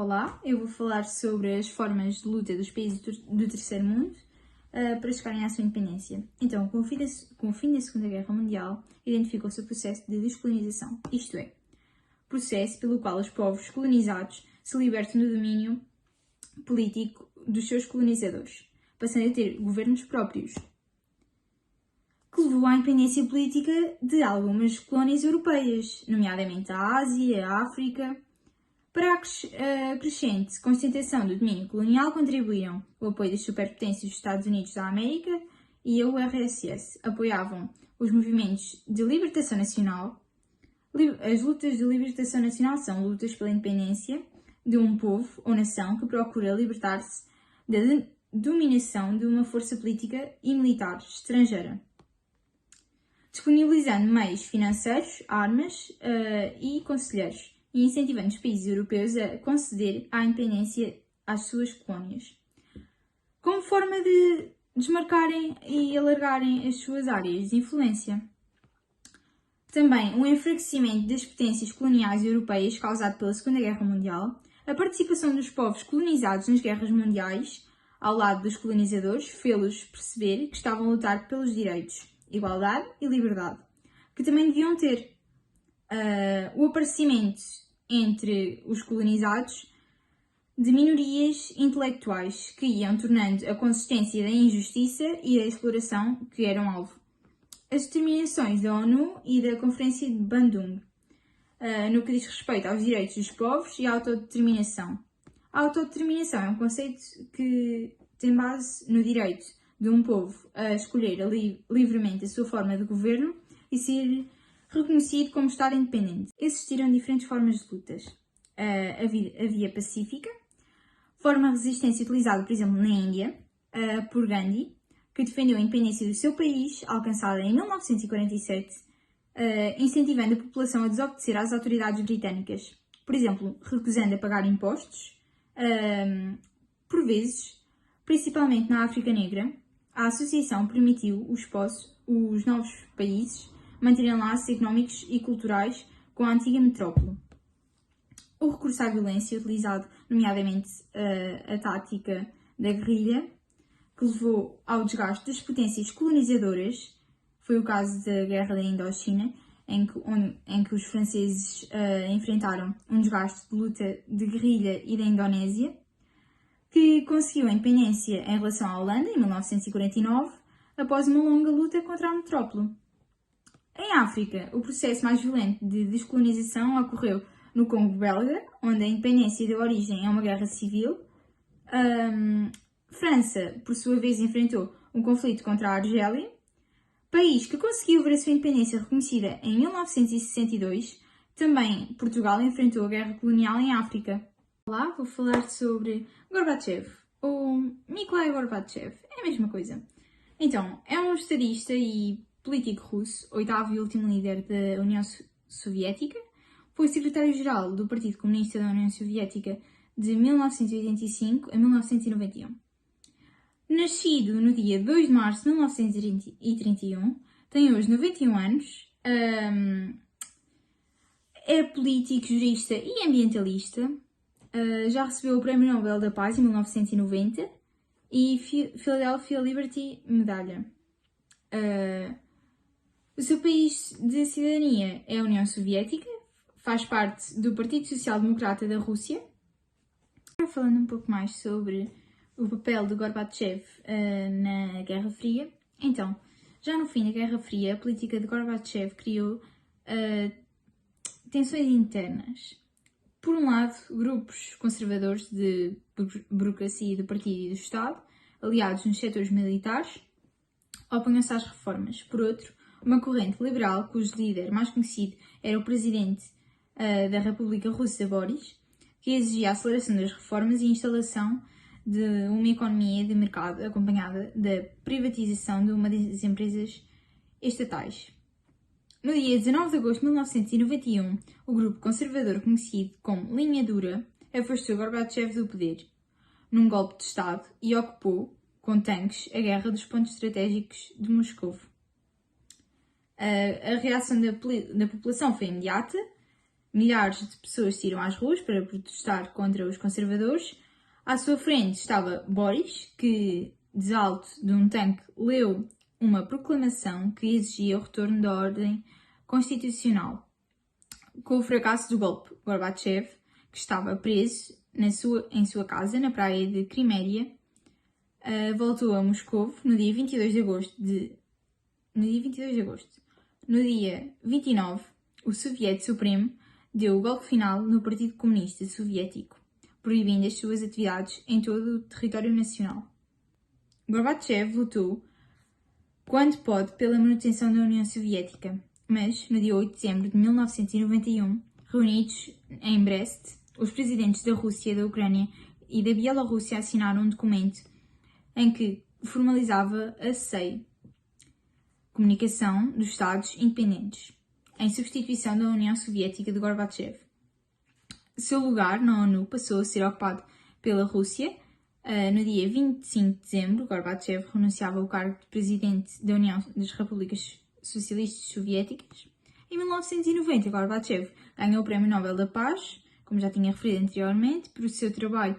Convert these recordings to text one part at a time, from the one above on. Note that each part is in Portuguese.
Olá, eu vou falar sobre as formas de luta dos países do terceiro mundo para chegarem à sua independência. Então, com o fim da Segunda Guerra Mundial, identificou-se o processo de descolonização, isto é, processo pelo qual os povos colonizados se libertam do domínio político dos seus colonizadores, passando a ter governos próprios, que levou à independência política de algumas colónias europeias, nomeadamente a Ásia, a África. Para a crescente concentração do domínio colonial contribuíram o apoio das superpotências dos Estados Unidos da América e a URSS. Apoiavam os movimentos de libertação nacional. As lutas de libertação nacional são lutas pela independência de um povo ou nação que procura libertar-se da dominação de uma força política e militar estrangeira, disponibilizando meios financeiros, armas e conselheiros, e incentivando os países europeus a conceder a independência às suas colónias, como forma de desmarcarem e alargarem as suas áreas de influência. Também o enfraquecimento das potências coloniais europeias causado pela Segunda Guerra Mundial, a participação dos povos colonizados nas guerras mundiais, ao lado dos colonizadores, fê-los perceber que estavam a lutar pelos direitos, igualdade e liberdade, que também deviam ter. O aparecimento entre os colonizados de minorias intelectuais que iam tornando a consistência da injustiça e da exploração que eram alvo. As determinações da ONU e da Conferência de Bandung, no que diz respeito aos direitos dos povos e à autodeterminação. A autodeterminação é um conceito que tem base no direito de um povo a escolher livremente a sua forma de governo e ser reconhecido como Estado independente. Existiram diferentes formas de lutas. A via pacífica, forma de resistência utilizada, por exemplo, na Índia, por Gandhi, que defendeu a independência do seu país, alcançada em 1947, incentivando a população a desobedecer às autoridades britânicas. Por exemplo, recusando a pagar impostos. Por vezes, principalmente na África Negra, a associação permitiu os novos países manterem laços económicos e culturais com a antiga metrópole. O recurso à violência, utilizado nomeadamente a tática da guerrilha, que levou ao desgaste das potências colonizadoras, foi o caso da Guerra da Indochina, em que os franceses enfrentaram um desgaste de luta de guerrilha e da Indonésia, que conseguiu a independência em relação à Holanda, em 1949, após uma longa luta contra a metrópole. Em África, o processo mais violento de descolonização ocorreu no Congo belga, onde a independência deu origem a uma guerra civil. França, por sua vez, enfrentou um conflito contra a Argélia, país que conseguiu ver a sua independência reconhecida em 1962. Também Portugal enfrentou a guerra colonial em África. Lá vou falar sobre Gorbachev, ou Mikhail Gorbachev, é a mesma coisa. Então, é um estadista e político russo, oitavo e último líder da União Soviética, foi secretário-geral do Partido Comunista da União Soviética de 1985 a 1991. Nascido no dia 2 de março de 1931, tem hoje 91 anos, é político, jurista e ambientalista, já recebeu o Prémio Nobel da Paz em 1990 e Philadelphia Liberty Medalha. O seu país de cidadania é a União Soviética, faz parte do Partido Social Democrata da Rússia. Agora falando um pouco mais sobre o papel de Gorbachev na Guerra Fria. Então, já no fim da Guerra Fria, a política de Gorbachev criou tensões internas. Por um lado, grupos conservadores de burocracia do partido e do Estado, aliados nos setores militares, opunham-se às reformas. Por outro, uma corrente liberal, cujo líder mais conhecido era o presidente da República Russa, Boris, que exigia a aceleração das reformas e a instalação de uma economia de mercado acompanhada da privatização de uma das empresas estatais. No dia 19 de agosto de 1991, o grupo conservador conhecido como Linha Dura afastou Gorbachev do poder, num golpe de Estado, e ocupou, com tanques, a guerra dos pontos estratégicos de Moscou. A reação da população foi imediata, Milhares de pessoas saíram às ruas para protestar contra os conservadores. À sua frente estava Boris, que, de alto de um tanque, leu uma proclamação que exigia o retorno da ordem constitucional. Com o fracasso do golpe, Gorbachev, que estava preso em sua casa, na praia de Crimeia, voltou a Moscou no dia 22 de agosto. No dia 29, o Soviete Supremo deu o golpe final no Partido Comunista Soviético, proibindo as suas atividades em todo o território nacional. Gorbachev lutou quanto pode pela manutenção da União Soviética, mas, no dia 8 de dezembro de 1991, reunidos em Brest, os presidentes da Rússia, da Ucrânia e da Bielorrússia assinaram um documento em que formalizava a CEI, Comunicação dos Estados Independentes, em substituição da União Soviética de Gorbachev. Seu lugar na ONU passou a ser ocupado pela Rússia. No dia 25 de dezembro, Gorbachev renunciava ao cargo de presidente da União das Repúblicas Socialistas Soviéticas. Em 1990, Gorbachev ganhou o Prémio Nobel da Paz, como já tinha referido anteriormente, por seu trabalho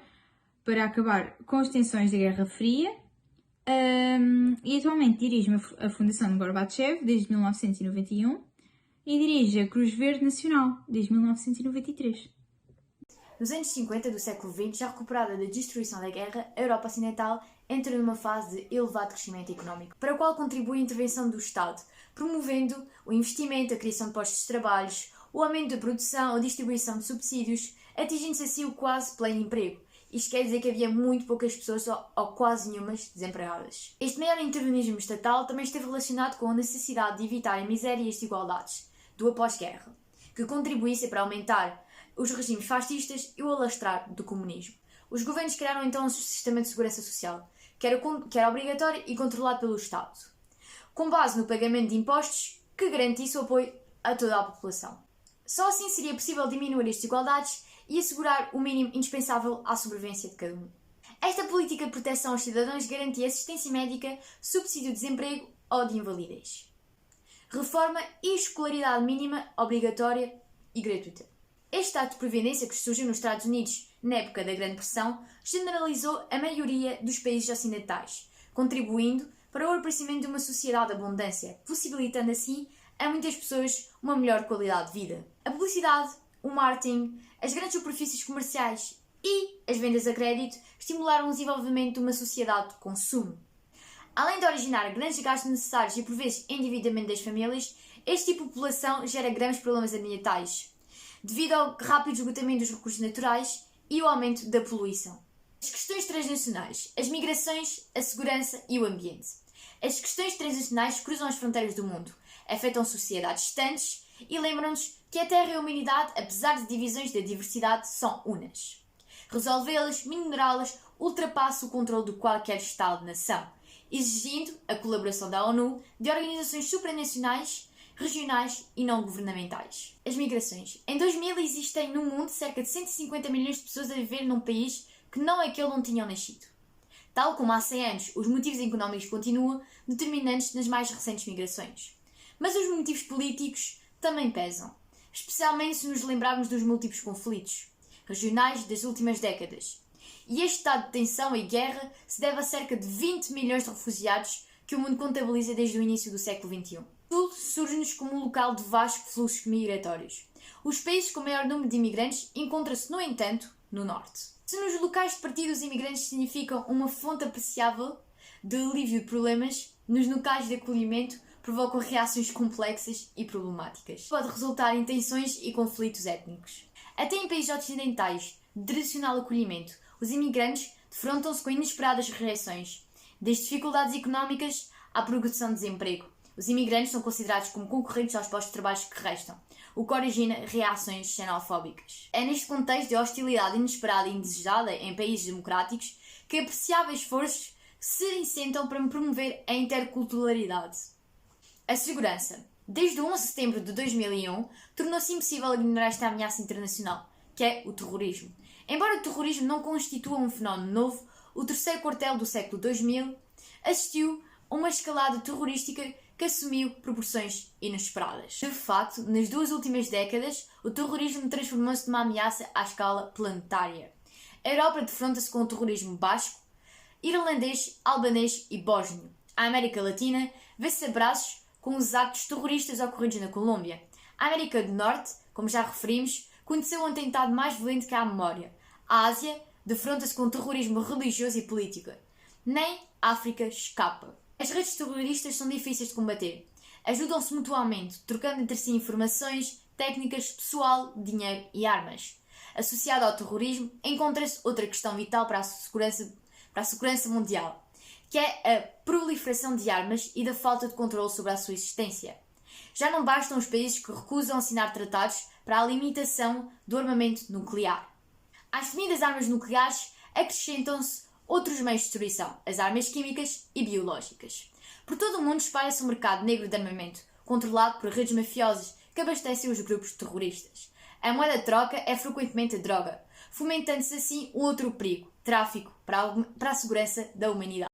para acabar com as tensões da Guerra Fria, e atualmente dirige a Fundação de Gorbachev desde 1991 e dirige a Cruz Verde Nacional desde 1993. Nos anos 50 do século XX, já recuperada da destruição da guerra, a Europa Ocidental entra numa fase de elevado crescimento económico, para o qual contribui a intervenção do Estado, promovendo o investimento, a criação de postos de trabalho, o aumento da produção, a distribuição de subsídios, atingindo-se assim o quase pleno emprego. Isto quer dizer que havia muito poucas pessoas ou quase nenhumas desempregadas. Este maior intervencionismo estatal também esteve relacionado com a necessidade de evitar a miséria e as desigualdades do após-guerra, que contribuísse para aumentar os regimes fascistas e o alastrar do comunismo. Os governos criaram então um sistema de segurança social, que era obrigatório e controlado pelo Estado, com base no pagamento de impostos que garantisse o apoio a toda a população. Só assim seria possível diminuir as desigualdades e assegurar o mínimo indispensável à sobrevivência de cada um. Esta política de proteção aos cidadãos garantia assistência médica, subsídio de desemprego ou de invalidez, reforma e escolaridade mínima obrigatória e gratuita. Este estado de previdência, que surgiu nos Estados Unidos na época da Grande Depressão, generalizou a maioria dos países ocidentais, contribuindo para o aparecimento de uma sociedade de abundância, possibilitando assim a muitas pessoas uma melhor qualidade de vida. A publicidade, o marketing, as grandes superfícies comerciais e as vendas a crédito estimularam o desenvolvimento de uma sociedade de consumo. Além de originar grandes gastos necessários e por vezes endividamento das famílias, este tipo de população gera graves problemas ambientais, devido ao rápido esgotamento dos recursos naturais e o aumento da poluição. As questões transnacionais, as migrações, a segurança e o ambiente. As questões transnacionais cruzam as fronteiras do mundo, afetam sociedades distantes e lembram-nos que a Terra e a humanidade, apesar de divisões da diversidade, são unas. Resolvê-las, minerá-las, ultrapassa o controle de qualquer Estado-nação, exigindo a colaboração da ONU, de organizações supranacionais, regionais e não governamentais. As migrações. Em 2000 existem no mundo cerca de 150 milhões de pessoas a viver num país que não é aquele onde tinham nascido. Tal como há 100 anos, os motivos económicos continuam determinantes nas mais recentes migrações. Mas os motivos políticos também pesam, especialmente se nos lembrarmos dos múltiplos conflitos regionais das últimas décadas. E este estado de tensão e guerra se deve a cerca de 20 milhões de refugiados que o mundo contabiliza desde o início do século XXI. O Sul surge-nos como um local de vastos fluxos migratórios. Os países com maior número de imigrantes encontram-se, no entanto, no Norte. Se nos locais de partida os imigrantes significam uma fonte apreciável de alívio de problemas, nos locais de acolhimento provocam reações complexas e problemáticas. Pode resultar em tensões e conflitos étnicos. Até em países ocidentais de tradicional acolhimento, os imigrantes defrontam-se com inesperadas reações, desde dificuldades económicas à progressão de desemprego. Os imigrantes são considerados como concorrentes aos postos de trabalho que restam, o que origina reações xenofóbicas. É neste contexto de hostilidade inesperada e indesejada em países democráticos que apreciáveis esforços se incentam para promover a interculturalidade. A segurança. Desde o 11 de setembro de 2001, tornou-se impossível ignorar esta ameaça internacional, que é o terrorismo. Embora o terrorismo não constitua um fenómeno novo, o terceiro quartel do século 2000 assistiu a uma escalada terrorística que assumiu proporções inesperadas. De facto, nas 2 últimas décadas, o terrorismo transformou-se numa ameaça à escala planetária. A Europa defronta-se com o terrorismo basco, irlandês, albanês e bósnio. A América Latina vê-se a braços com os actos terroristas ocorridos na Colômbia. A América do Norte, como já referimos, conheceu um atentado mais violento que há memória. A Ásia defronta-se com o terrorismo religioso e político. Nem a África escapa. As redes terroristas são difíceis de combater. Ajudam-se mutuamente, trocando entre si informações, técnicas, pessoal, dinheiro e armas. Associado ao terrorismo, encontra-se outra questão vital para a segurança mundial, que é a proliferação de armas e da falta de controle sobre a sua existência. Já não bastam os países que recusam assinar tratados para a limitação do armamento nuclear. Às temidas armas nucleares acrescentam-se outros meios de destruição, as armas químicas e biológicas. Por todo o mundo espalha-se um mercado negro de armamento, controlado por redes mafiosas que abastecem os grupos terroristas. A moeda de troca é frequentemente a droga, fomentando-se assim um outro perigo, tráfico para a segurança da humanidade.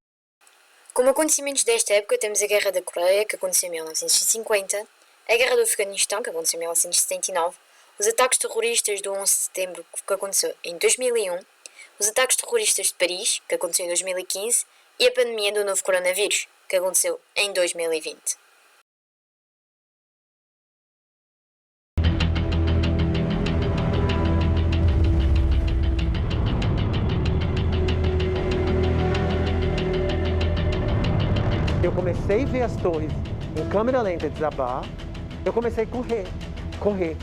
Como acontecimentos desta época temos a Guerra da Coreia, que aconteceu em 1950, a Guerra do Afeganistão, que aconteceu em 1979, os ataques terroristas do 11 de setembro, que aconteceu em 2001, os ataques terroristas de Paris, que aconteceu em 2015, e a pandemia do novo coronavírus, que aconteceu em 2020. Eu comecei a ver as torres em câmera lenta desabar, eu comecei a correr. Okay,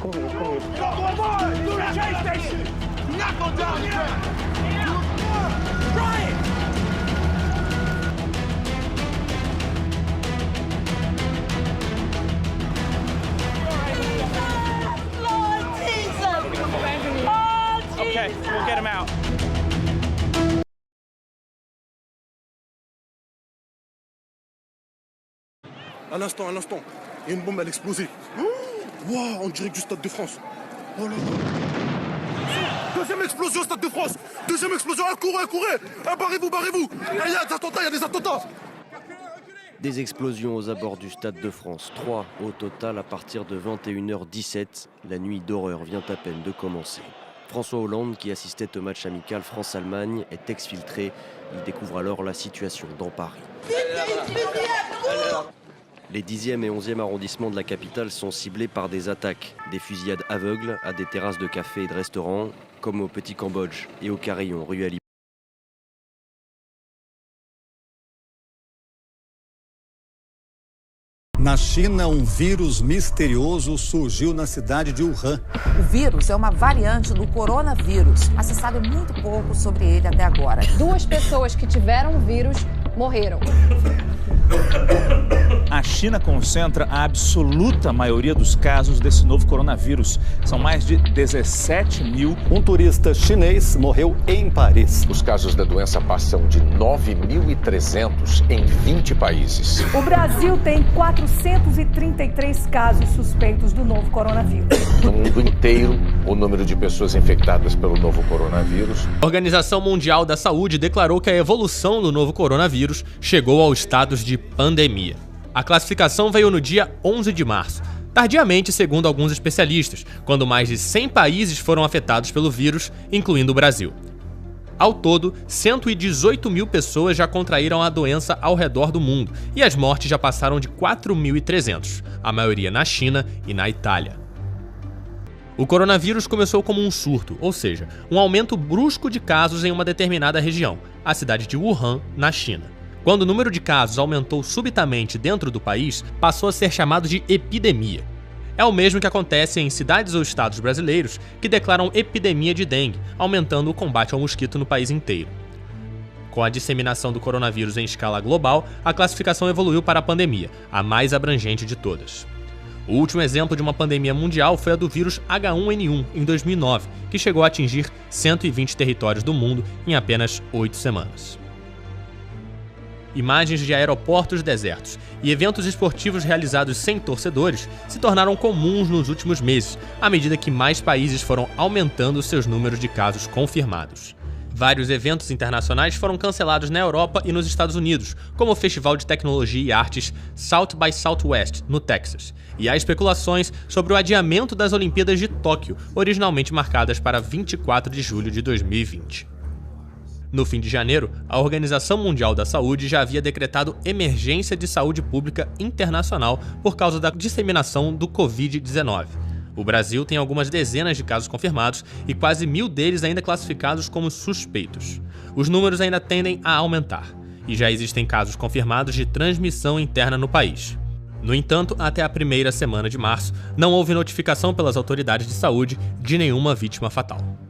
we'll get him out. Un instant. Il y a une bombe, elle a explosé. Wow, on dirait que du Stade de France. Oh là là. Deuxième explosion au Stade de France. Deuxième explosion, courez. Barrez-vous. Il y a des attentats. Des explosions aux abords du Stade de France. 3 au total à partir de 21h17. La nuit d'horreur vient à peine de commencer. François Hollande, qui assistait au match amical France-Allemagne, est exfiltré. Il découvre alors la situation dans Paris. Les 10e et 11e arrondissements de la capitale sont ciblés par des attaques, des fusillades aveugles à des terrasses de cafés et de restaurants, comme au Petit Cambodge et au Carillon, rue Ali. Na China, vírus misterioso surgiu na cidade de Wuhan. O vírus é uma variante do coronavírus, mas se sabe muito pouco sobre ele até agora. 2 pessoas que tiveram o vírus morreram. A China concentra a absoluta maioria dos casos desse novo coronavírus. São mais de 17 mil. Um turista chinês morreu em Paris. Os casos da doença passam de 9.300 em 20 países. O Brasil tem 433 casos suspeitos do novo coronavírus. No mundo inteiro, o número de pessoas infectadas pelo novo coronavírus. A Organização Mundial da Saúde declarou que a evolução do novo coronavírus chegou ao status de pandemia. A classificação veio no dia 11 de março, tardiamente segundo alguns especialistas, quando mais de 100 países foram afetados pelo vírus, incluindo o Brasil. Ao todo, 118 mil pessoas já contraíram a doença ao redor do mundo e as mortes já passaram de 4.300, a maioria na China e na Itália. O coronavírus começou como um surto, ou seja, um aumento brusco de casos em uma determinada região, a cidade de Wuhan, na China. Quando o número de casos aumentou subitamente dentro do país, passou a ser chamado de epidemia. É o mesmo que acontece em cidades ou estados brasileiros que declaram epidemia de dengue, aumentando o combate ao mosquito no país inteiro. Com a disseminação do coronavírus em escala global, a classificação evoluiu para a pandemia, a mais abrangente de todas. O último exemplo de uma pandemia mundial foi a do vírus H1N1, em 2009, que chegou a atingir 120 territórios do mundo em apenas 8 semanas. Imagens de aeroportos desertos e eventos esportivos realizados sem torcedores se tornaram comuns nos últimos meses, à medida que mais países foram aumentando seus números de casos confirmados. Vários eventos internacionais foram cancelados na Europa e nos Estados Unidos, como o Festival de Tecnologia e Artes South by Southwest, no Texas. E há especulações sobre o adiamento das Olimpíadas de Tóquio, originalmente marcadas para 24 de julho de 2020. No fim de janeiro, a Organização Mundial da Saúde já havia decretado emergência de saúde pública internacional por causa da disseminação do Covid-19. O Brasil tem algumas dezenas de casos confirmados e quase 1.000 deles ainda classificados como suspeitos. Os números ainda tendem a aumentar, e já existem casos confirmados de transmissão interna no país. No entanto, até a primeira semana de março, não houve notificação pelas autoridades de saúde de nenhuma vítima fatal.